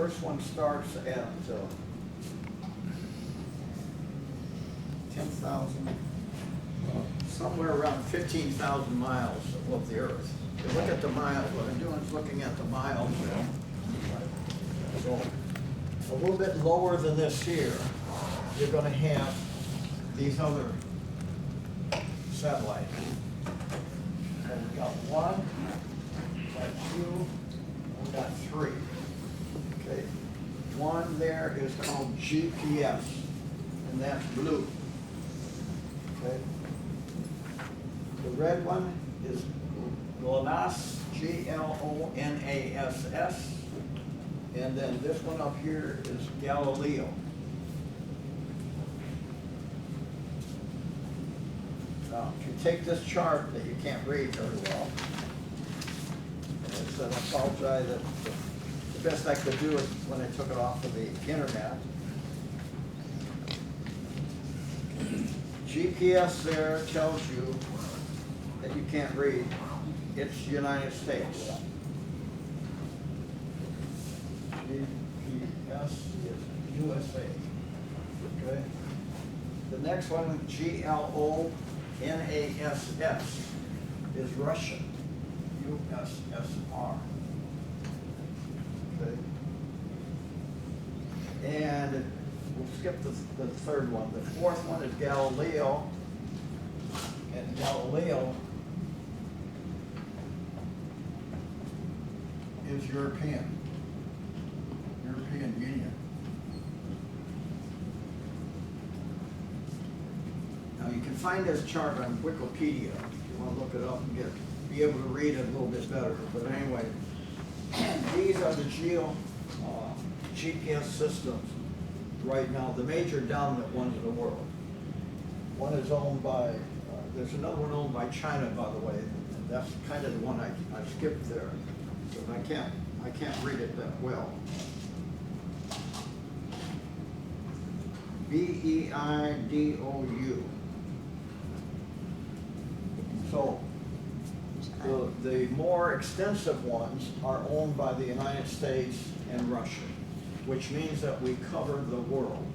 first one starts at 10,000, somewhere around 15,000 miles above the Earth. If you look at the miles, what I'm doing is looking at the miles. So a little bit lower than this here, you're going to have these other satellites. So we've got one, we've got two, we've got three. Okay, one there is called GPS, and that's blue. Okay, the red one is GLONASS, G-L-O-N-A-S-S, and then this one up here is Galileo. Now, if you take this chart that you can't read very well, I apologize that the best I could do is when I took it off of the internet. GPS there tells you that you can't read. It's United States. GPS is USA. Okay. The next one, GLONASS, is Russia. USSR. Okay. And we'll skip the third one. The fourth one is Galileo. And Galileo is European Union. Now you can find this chart on Wikipedia if you want to look it up and be able to read it a little bit better. But anyway, these are the GPS systems right now, the major dominant ones in the world. One is owned by, there's another one owned by China, by the way, and that's kind of the one I skipped there, because I can't read it that well. BEIDOU. So the more extensive ones are owned by the United States and Russia, which means that we cover the world.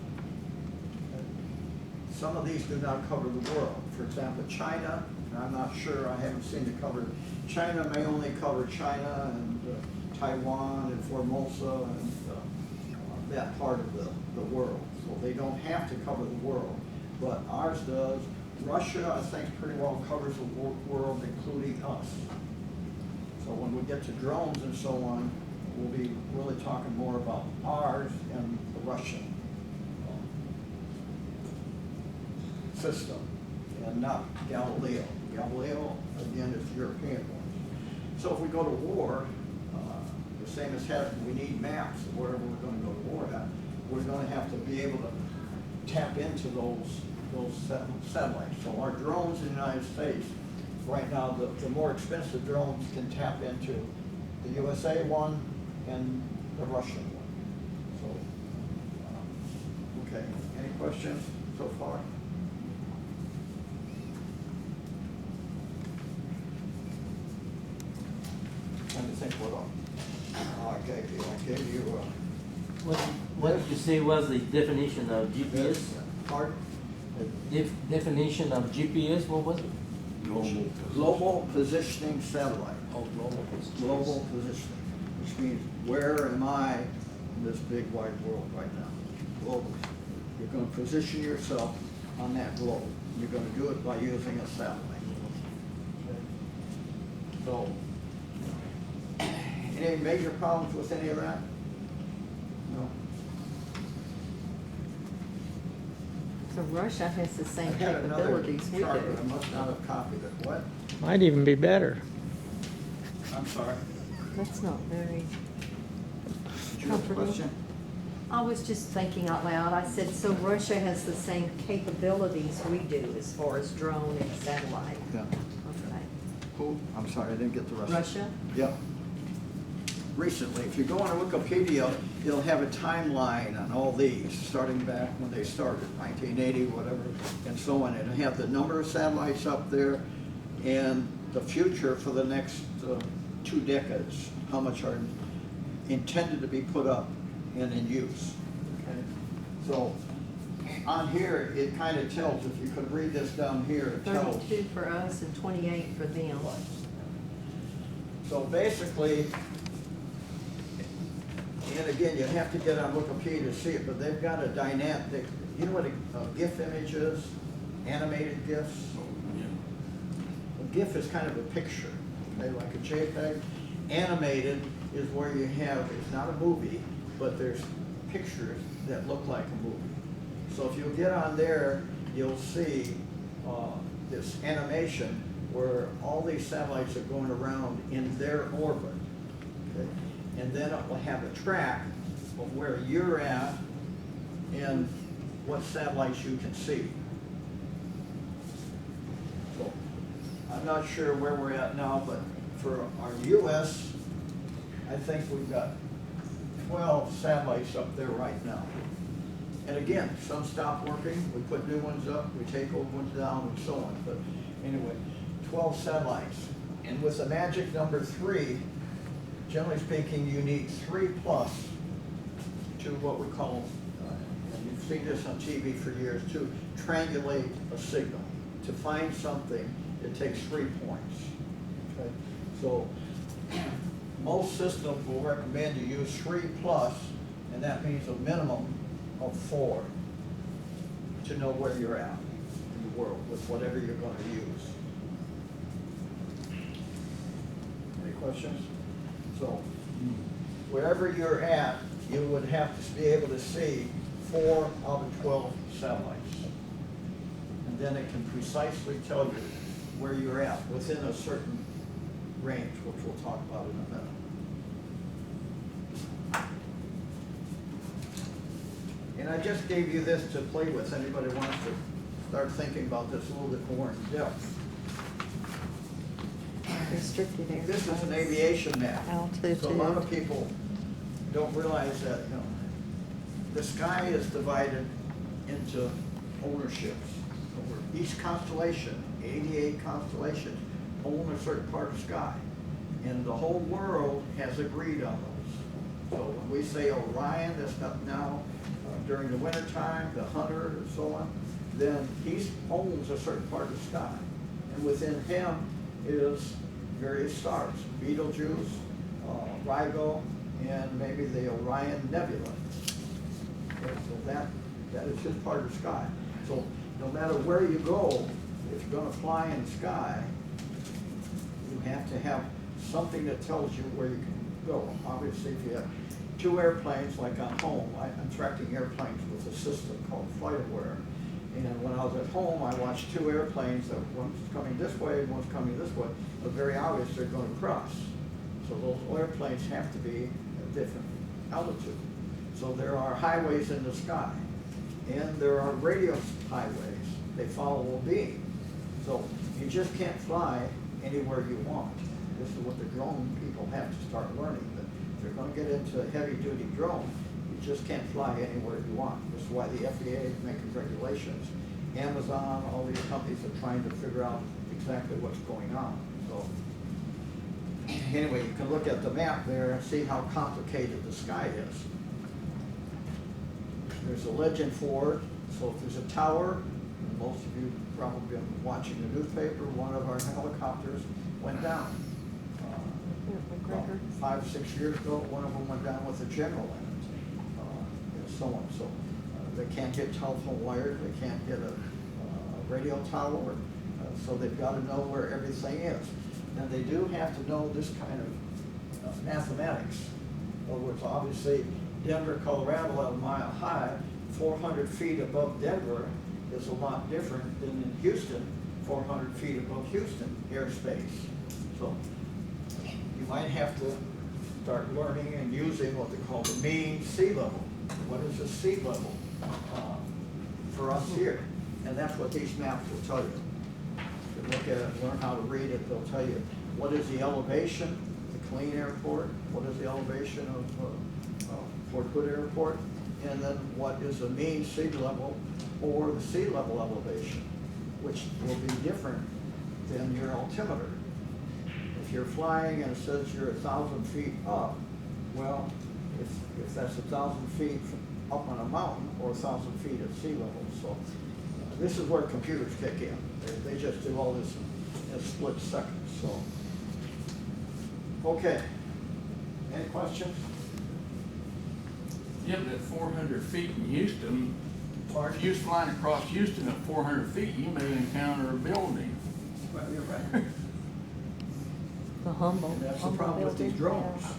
Some of these do not cover the world. For example, China, I'm not sure, I haven't seen it covered. China may only cover China and Taiwan and Formosa and that part of the world. So they don't have to cover the world, but ours does. Russia, I think, pretty well covers the world, including us. So when we get to drones and so on, we'll be really talking more about ours and the Russian system, and not Galileo. Galileo, again, is the European one. So if we go to war, the same as having, we need maps of wherever we're going to go to war at. We're going to have to be able to tap into those satellites. So our drones in the United States, right now, the more expensive drones can tap into the USA one and the Russian one. So, okay, any questions so far? Trying to think what else. I gave you. What did you say was the definition of GPS? Pardon? The definition of GPS, what was it? Global positioning satellite. Oh, global positioning. Global positioning, which means where am I in this big wide world right now? Globally. You're going to position yourself on that globe. You're going to do it by using a satellite. So, any major problems with any of that? No. So Russia has the same I had another capabilities we chart, do. but I must not have copied it. What? Might even be better. I'm sorry. That's not very Did you have a comfortable. question? I was just thinking out loud. I said, so Russia has the same capabilities we do as far as drone and satellite. Yeah. Okay. Who? I'm sorry, I didn't get the rest. Russia? Yeah. Recently, if you go on Wikipedia, it'll have a timeline on all these, starting back when they started, 1980, whatever, and so on. It'll have the number of satellites up there and the future for the next 2 decades, how much are intended to be put up and in use. Okay? So on here, it kind of tells, if you could read this down here, it tells. 32 for us and 28 for them. So basically, and again, you have to get on Wikipedia to see it, but they've got a dynamic, you know what a GIF image is? Animated GIFs? A GIF is kind of a picture, okay, like a JPEG. Animated is where you have, it's not a movie, but there's pictures that look like a movie. So if you get on there, you'll see this animation where all these satellites are going around in their orbit. Okay? And then it will have a track of where you're at and what satellites you can see. So I'm not sure where we're at now, but for our US, I think we've got 12 satellites up there right now. And again, some stop working, we put new ones up, we take old ones down and so on. But anyway, 12 satellites. And with the magic number 3, generally speaking, you need 3+ to what we call, and you've seen this on TV for years too, triangulate a signal. To find something, it takes 3 points. Okay? So most systems will recommend you use 3+, and that means a minimum of 4 to know where you're at in the world with whatever you're going to use. Any questions? So wherever you're at, you would have to be able to see 4 out of 12 satellites. And then it can precisely tell you where you're at within a certain range, which we'll talk about in a minute. And I just gave you this to play with. Anybody wants to start thinking about this a little bit more in depth? Restricted air. This is an aviation map. Altitude. So a lot of people don't realize that, you know, the sky is divided into ownerships. Each constellation, 88 constellations, own a certain part of sky. And the whole world has agreed on those. So when we say Orion, that's not now during the winter time, the Hunter and so on, then he owns a certain part of the sky. And within him is various stars, Betelgeuse, Rigel, and maybe the Orion Nebula. Okay, so that is his part of the sky. So no matter where you go, if you're going to fly in the sky, you have to have something that tells you where you can go. Obviously, if you have 2 airplanes, like on home, I'm tracking airplanes with a system called FlightAware. And when I was at home, I watched 2 airplanes, that one's coming this way, one's coming this way, but very obvious they're going to cross. So those airplanes have to be at different altitude. So there are highways in the sky, and there are radio highways. They follow a beam. So you just can't fly anywhere you want. This is what the drone people have to start learning, that if they're going to get into a heavy-duty drone, you just can't fly anywhere you want. This is why the FAA is making regulations. Amazon, all these companies are trying to figure out exactly what's going on. So anyway, you can look at the map there and see how complicated the sky is. There's a legend for it. So if there's a tower, and most of you probably been watching the newspaper, one of our helicopters went down. About 5 or 6 years ago, one of them went down with a general in it, and so on. So they can't get telephone wires, they can't get a radio tower, so they've got to know where everything is. And they do have to know this kind of mathematics. In other words, obviously, Denver, Colorado, at a mile high, 400 feet above Denver is a lot different than in Houston, 400 feet above Houston airspace. So you might have to start learning and using what they call the mean sea level. What is the sea level for us here? And that's what these maps will tell you. If you look at it, learn how to read it, they'll tell you what is the elevation, the Killeen Airport, what is the elevation of Fort Hood Airport, and then what is the mean sea level or the sea level elevation, which will be different than your altimeter. If you're flying and it says you're 1,000 feet up, well, if that's 1,000 feet up on a mountain or 1,000 feet at sea level. So this is where computers kick in. They just do all this in split seconds, so. Okay. Any questions? Yeah, but at 400 feet in Houston, Pardon? if you was flying across Houston at 400 feet, you may encounter a building. Well, you're right. The Humble. And that's the Humble problem with these building, drones. yeah.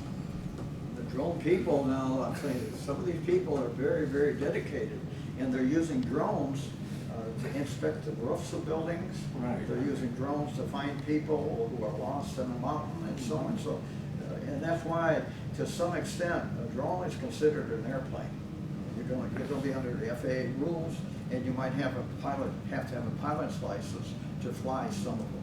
The drone people now, I'm saying, some of these people are very, very dedicated, and they're using drones to inspect the roofs of buildings. Right. They're using drones to find people who are lost in a mountain and so on. So, and that's why, to some extent, a drone is considered an airplane. You're going to be under the FAA rules, and you might have to have a pilot's license to fly some of them.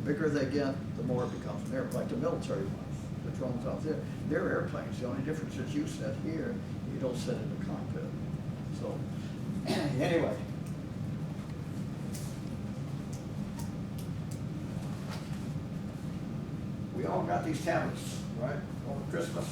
The bigger they get, the more it becomes an airplane. Like the military ones, the drones out there, they're airplanes. The only difference is you sit here, you don't sit in the cockpit. So, anyway. We all got these tablets, right, over Christmas?